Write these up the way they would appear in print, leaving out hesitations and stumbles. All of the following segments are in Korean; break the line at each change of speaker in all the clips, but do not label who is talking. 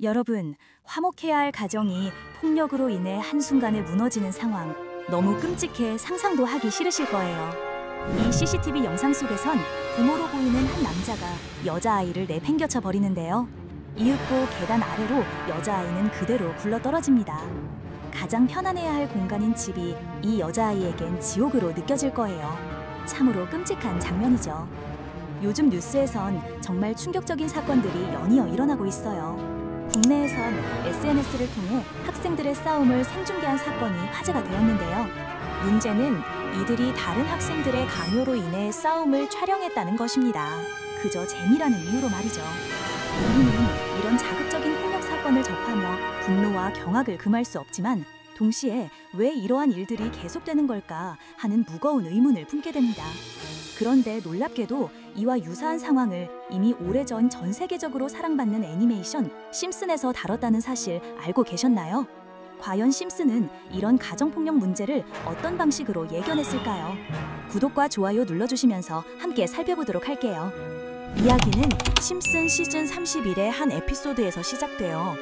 여러분, 화목해야 할 가정이 폭력으로 인해 한순간에 무너지는 상황, 너무 끔찍해 상상도 하기 싫으실 거예요. 이 CCTV 영상 속에선 부모로 보이는 한 남자가 여자아이를 내팽겨쳐 버리는데요. 이윽고 계단 아래로 여자아이는 그대로 굴러떨어집니다. 가장 편안해야 할 공간인 집이 이 여자아이에겐 지옥으로 느껴질 거예요. 참으로 끔찍한 장면이죠. 요즘 뉴스에선 정말 충격적인 사건들이 연이어 일어나고 있어요. 국내에선 SNS를 통해 학생들의 싸움을 생중계한 사건이 화제가 되었는데요. 문제는 이들이 다른 학생들의 강요로 인해 싸움을 촬영했다는 것입니다. 그저 재미라는 이유로 말이죠. 우리는 이런 자극적인 폭력 사건을 접하며 분노와 경악을 금할 수 없지만 동시에 왜 이러한 일들이 계속되는 걸까 하는 무거운 의문을 품게 됩니다. 그런데 놀랍게도 이와 유사한 상황을 이미 오래전 전 세계적으로 사랑받는 애니메이션 심슨에서 다뤘다는 사실 알고 계셨나요? 과연 심슨은 이런 가정폭력 문제를 어떤 방식으로 예견했을까요? 구독과 좋아요 눌러주시면서 함께 살펴보도록 할게요. 이야기는 심슨 시즌 31의 한 에피소드에서 시작돼요.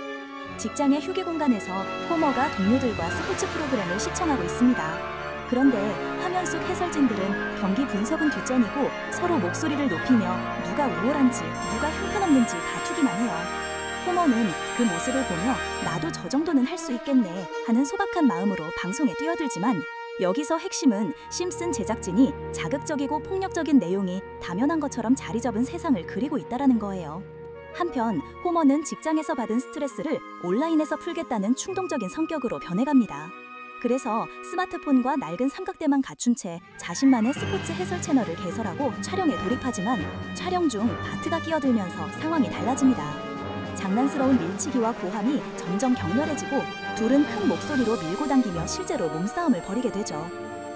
직장의 휴게 공간에서 호머가 동료들과 스포츠 프로그램을 시청하고 있습니다. 그런데 화면 속 해설진들은 경기 분석은 뒷전이고 서로 목소리를 높이며 누가 우월한지 누가 형편없는지 다투기만 해요. 호머는 그 모습을 보며 나도 저 정도는 할 수 있겠네 하는 소박한 마음으로 방송에 뛰어들지만 여기서 핵심은 심슨 제작진이 자극적이고 폭력적인 내용이 당연한 것처럼 자리 잡은 세상을 그리고 있다는 거예요. 한편 호머는 직장에서 받은 스트레스를 온라인에서 풀겠다는 충동적인 성격으로 변해갑니다. 그래서 스마트폰과 낡은 삼각대만 갖춘 채 자신만의 스포츠 해설 채널을 개설하고 촬영에 돌입하지만 촬영 중 바트가 끼어들면서 상황이 달라집니다. 장난스러운 밀치기와 고함이 점점 격렬해지고 둘은 큰 목소리로 밀고 당기며 실제로 몸싸움을 벌이게 되죠.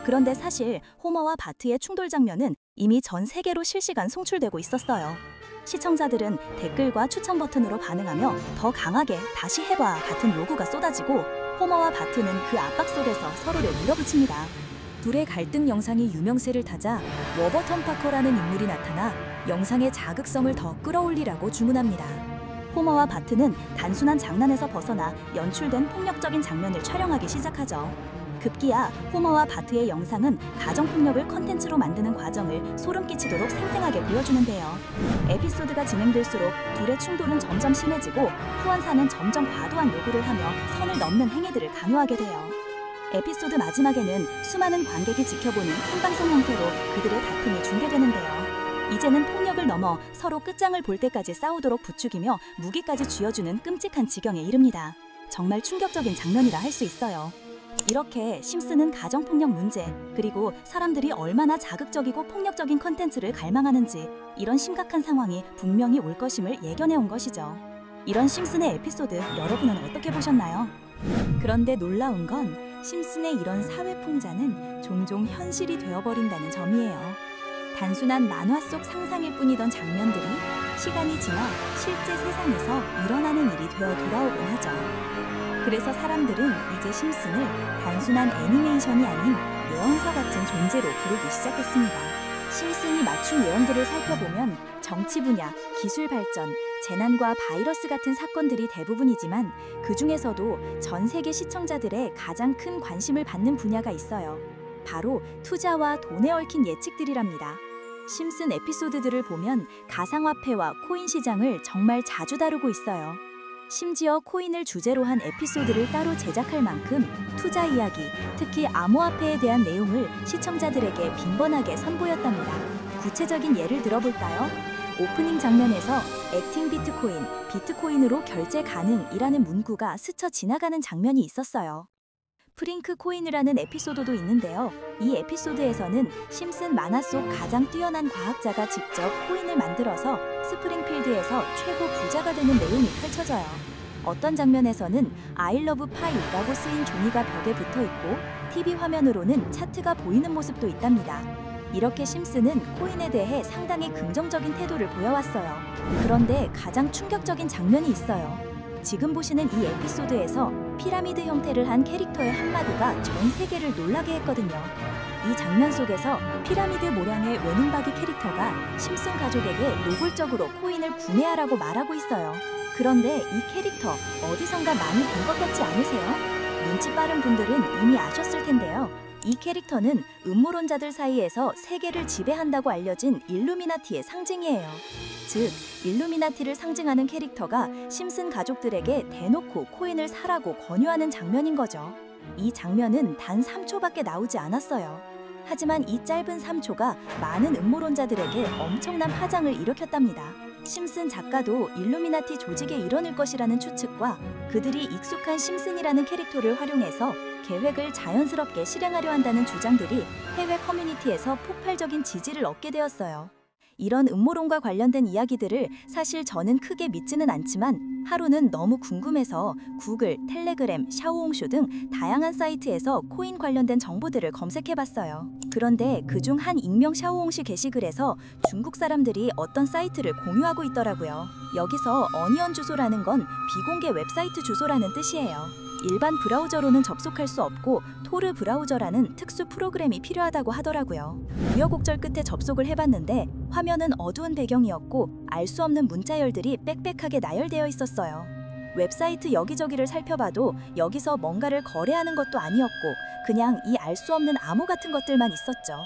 그런데 사실 호머와 바트의 충돌 장면은 이미 전 세계로 실시간 송출되고 있었어요. 시청자들은 댓글과 추천 버튼으로 반응하며 더 강하게 다시 해봐 같은 요구가 쏟아지고 호머와 바트는 그 압박 속에서 서로를 밀어붙입니다. 둘의 갈등 영상이 유명세를 타자 워버턴 파커라는 인물이 나타나 영상의 자극성을 더 끌어올리라고 주문합니다. 호머와 바트는 단순한 장난에서 벗어나 연출된 폭력적인 장면을 촬영하기 시작하죠. 급기야 호머와 바트의 영상은 가정폭력을 컨텐츠로 만드는 과정을 소름 끼치도록 생생하게 보여주는데요. 에피소드가 진행될수록 둘의 충돌은 점점 심해지고 후원사는 점점 과도한 요구를 하며 선을 넘는 행위들을 강요하게 돼요. 에피소드 마지막에는 수많은 관객이 지켜보는 생방송 형태로 그들의 다툼이 중계되는데요. 이제는 폭력을 넘어 서로 끝장을 볼 때까지 싸우도록 부추기며 무기까지 쥐어주는 끔찍한 지경에 이릅니다. 정말 충격적인 장면이라 할 수 있어요. 이렇게 심슨은 가정폭력 문제, 그리고 사람들이 얼마나 자극적이고 폭력적인 컨텐츠를 갈망하는지 이런 심각한 상황이 분명히 올 것임을 예견해온 것이죠. 이런 심슨의 에피소드 여러분은 어떻게 보셨나요? 그런데 놀라운 건 심슨의 이런 사회풍자는 종종 현실이 되어버린다는 점이에요. 단순한 만화 속 상상일 뿐이던 장면들이 시간이 지나 실제 세상에서 일어나는 일이 되어 돌아오곤 하죠. 그래서 사람들은 이제 심슨을 단순한 애니메이션이 아닌 예언서 같은 존재로 부르기 시작했습니다. 심슨이 맞춘 예언들을 살펴보면 정치 분야, 기술 발전, 재난과 바이러스 같은 사건들이 대부분이지만 그 중에서도 전 세계 시청자들의 가장 큰 관심을 받는 분야가 있어요. 바로 투자와 돈에 얽힌 예측들이랍니다. 심슨 에피소드들을 보면 가상화폐와 코인 시장을 정말 자주 다루고 있어요. 심지어 코인을 주제로 한 에피소드를 따로 제작할 만큼 투자 이야기, 특히 암호화폐에 대한 내용을 시청자들에게 빈번하게 선보였답니다. 구체적인 예를 들어볼까요? 오프닝 장면에서 액팅 비트코인, 비트코인으로 결제 가능이라는 문구가 스쳐 지나가는 장면이 있었어요. 프링크 코인이라는 에피소드도 있는데요. 이 에피소드에서는 심슨 만화 속 가장 뛰어난 과학자가 직접 코인을 만들어서 스프링필드에서 최고 부자가 되는 내용이 펼쳐져요. 어떤 장면에서는 I love pie라고 쓰인 종이가 벽에 붙어있고 TV 화면으로는 차트가 보이는 모습도 있답니다. 이렇게 심슨은 코인에 대해 상당히 긍정적인 태도를 보여왔어요. 그런데 가장 충격적인 장면이 있어요. 지금 보시는 이 에피소드에서 피라미드 형태를 한 캐릭터의 한마디가 전 세계를 놀라게 했거든요. 이 장면 속에서 피라미드 모양의 외눈박이 캐릭터가 심슨 가족에게 노골적으로 코인을 구매하라고 말하고 있어요. 그런데 이 캐릭터 어디선가 많이 본 것 같지 않으세요? 눈치 빠른 분들은 이미 아셨을 텐데요. 이 캐릭터는 음모론자들 사이에서 세계를 지배한다고 알려진 일루미나티의 상징이에요. 즉, 일루미나티를 상징하는 캐릭터가 심슨 가족들에게 대놓고 코인을 사라고 권유하는 장면인 거죠. 이 장면은 단 3초밖에 나오지 않았어요. 하지만 이 짧은 3초가 많은 음모론자들에게 엄청난 파장을 일으켰답니다. 심슨 작가도 일루미나티 조직의 일원일 것이라는 추측과 그들이 익숙한 심슨이라는 캐릭터를 활용해서 계획을 자연스럽게 실행하려 한다는 주장들이 해외 커뮤니티에서 폭발적인 지지를 얻게 되었어요. 이런 음모론과 관련된 이야기들을 사실 저는 크게 믿지는 않지만 하루는 너무 궁금해서 구글, 텔레그램, 샤오홍슈 등 다양한 사이트에서 코인 관련된 정보들을 검색해봤어요. 그런데 그중 한 익명 샤오홍시 게시글에서 중국 사람들이 어떤 사이트를 공유하고 있더라고요. 여기서 어니언 주소라는 건 비공개 웹사이트 주소라는 뜻이에요. 일반 브라우저로는 접속할 수 없고 토르 브라우저라는 특수 프로그램이 필요하다고 하더라고요. 우여곡절 끝에 접속을 해봤는데 화면은 어두운 배경이었고 알 수 없는 문자열들이 빽빽하게 나열되어 있었어요. 웹사이트 여기저기를 살펴봐도 여기서 뭔가를 거래하는 것도 아니었고 그냥 이 알 수 없는 암호 같은 것들만 있었죠.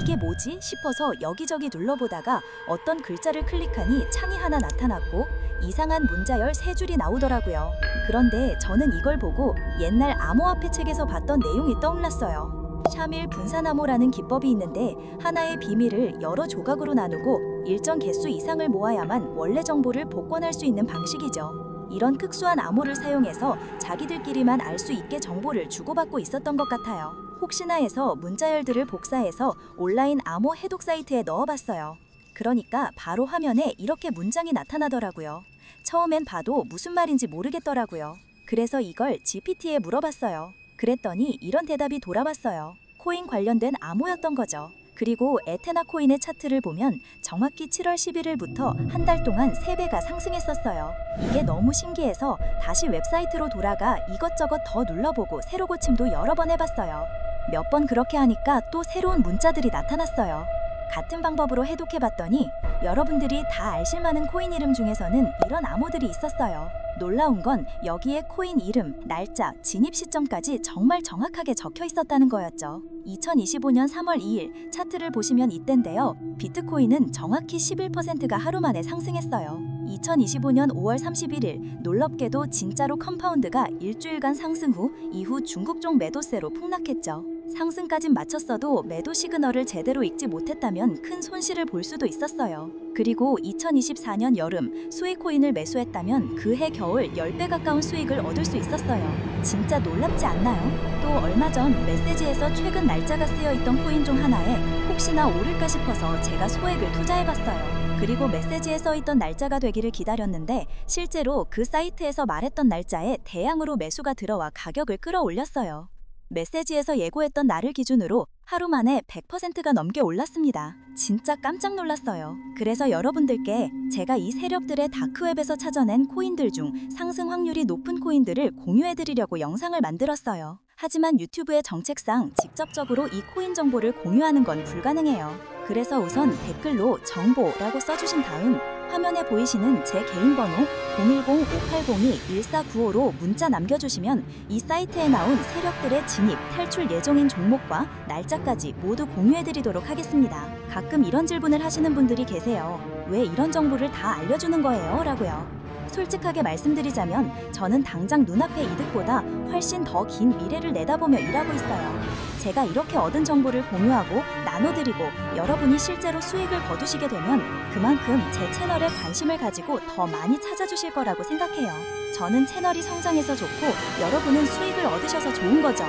이게 뭐지 싶어서 여기저기 눌러보다가 어떤 글자를 클릭하니 창이 하나 나타났고 이상한 문자열 3줄이 나오더라고요. 그런데 저는 이걸 보고 옛날 암호화폐 책에서 봤던 내용이 떠올랐어요. 샤밀 분산암호라는 기법이 있는데 하나의 비밀을 여러 조각으로 나누고 일정 개수 이상을 모아야만 원래 정보를 복원할 수 있는 방식이죠. 이런 특수한 암호를 사용해서 자기들끼리만 알 수 있게 정보를 주고받고 있었던 것 같아요. 혹시나 해서 문자열들을 복사해서 온라인 암호 해독 사이트에 넣어봤어요. 그러니까 바로 화면에 이렇게 문장이 나타나더라고요. 처음엔 봐도 무슨 말인지 모르겠더라고요. 그래서 이걸 GPT에 물어봤어요. 그랬더니 이런 대답이 돌아왔어요. 코인 관련된 암호였던 거죠. 그리고 에테나 코인의 차트를 보면 정확히 7월 11일부터 한 달 동안 3배가 상승했었어요. 이게 너무 신기해서 다시 웹사이트로 돌아가 이것저것 더 눌러보고 새로 고침도 여러 번 해봤어요. 몇 번 그렇게 하니까 또 새로운 문자들이 나타났어요. 같은 방법으로 해독해봤더니 여러분들이 다 알실 만한 코인 이름 중에서는 이런 암호들이 있었어요. 놀라운 건 여기에 코인 이름, 날짜, 진입 시점까지 정말 정확하게 적혀 있었다는 거였죠. 2025년 3월 2일 차트를 보시면 이땐데요. 비트코인은 정확히 11%가 하루 만에 상승했어요. 2025년 5월 31일 놀랍게도 진짜로 컴파운드가 일주일간 상승 후 이후 중국종 매도세로 폭락했죠. 상승까진 마쳤어도 매도 시그널을 제대로 읽지 못했다면 큰 손실을 볼 수도 있었어요. 그리고 2024년 여름 수익코인을 매수했다면 그해 겨울 10배 가까운 수익을 얻을 수 있었어요. 진짜 놀랍지 않나요? 또 얼마 전 메시지에서 최근 날짜가 쓰여있던 코인 중 하나에 혹시나 오를까 싶어서 제가 소액을 투자해봤어요. 그리고 메시지에 써있던 날짜가 되기를 기다렸는데 실제로 그 사이트에서 말했던 날짜에 대량으로 매수가 들어와 가격을 끌어올렸어요. 메시지에서 예고했던 날을 기준으로 하루 만에 100%가 넘게 올랐습니다. 진짜 깜짝 놀랐어요. 그래서 여러분들께 제가 이 세력들의 다크웹에서 찾아낸 코인들 중 상승 확률이 높은 코인들을 공유해드리려고 영상을 만들었어요. 하지만 유튜브의 정책상 직접적으로 이 코인 정보를 공유하는 건 불가능해요. 그래서 우선 댓글로 정보라고 써주신 다음 화면에 보이시는 제 개인 번호 010-5802-1495로 문자 남겨주시면 이 사이트에 나온 세력들의 진입, 탈출 예정인 종목과 날짜까지 모두 공유해드리도록 하겠습니다. 가끔 이런 질문을 하시는 분들이 계세요. 왜 이런 정보를 다 알려주는 거예요? 라고요. 솔직하게 말씀드리자면 저는 당장 눈앞의 이득보다 훨씬 더 긴 미래를 내다보며 일하고 있어요. 제가 이렇게 얻은 정보를 공유하고 나눠드리고 여러분이 실제로 수익을 거두시게 되면 그만큼 제 채널에 관심을 가지고 더 많이 찾아주실 거라고 생각해요. 저는 채널이 성장해서 좋고 여러분은 수익을 얻으셔서 좋은 거죠.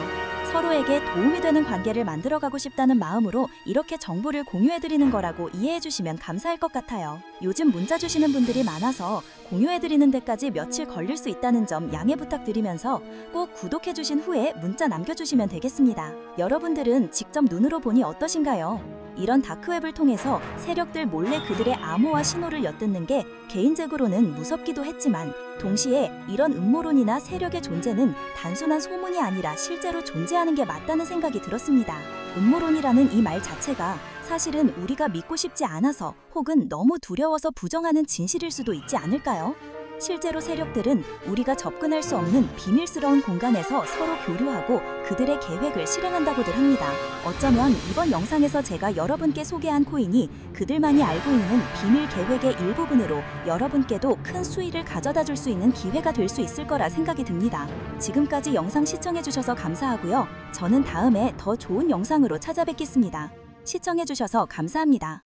서로에게 도움이 되는 관계를 만들어가고 싶다는 마음으로 이렇게 정보를 공유해드리는 거라고 이해해주시면 감사할 것 같아요. 요즘 문자 주시는 분들이 많아서 공유해드리는 데까지 며칠 걸릴 수 있다는 점 양해 부탁드리면서 꼭 구독해주신 후에 문자 남겨주시면 되겠습니다. 여러분들은 직접 눈으로 보니 어떠신가요? 이런 다크웹을 통해서 세력들 몰래 그들의 암호와 신호를 엿듣는 게 개인적으로는 무섭기도 했지만 동시에 이런 음모론이나 세력의 존재는 단순한 소문이 아니라 실제로 존재하는 게 맞다는 생각이 들었습니다. 음모론이라는 이 말 자체가 사실은 우리가 믿고 싶지 않아서 혹은 너무 두려워서 부정하는 진실일 수도 있지 않을까요? 실제로 세력들은 우리가 접근할 수 없는 비밀스러운 공간에서 서로 교류하고 그들의 계획을 실행한다고들 합니다. 어쩌면 이번 영상에서 제가 여러분께 소개한 코인이 그들만이 알고 있는 비밀 계획의 일부분으로 여러분께도 큰 수익을 가져다 줄 수 있는 기회가 될 수 있을 거라 생각이 듭니다. 지금까지 영상 시청해주셔서 감사하고요. 저는 다음에 더 좋은 영상으로 찾아뵙겠습니다. 시청해주셔서 감사합니다.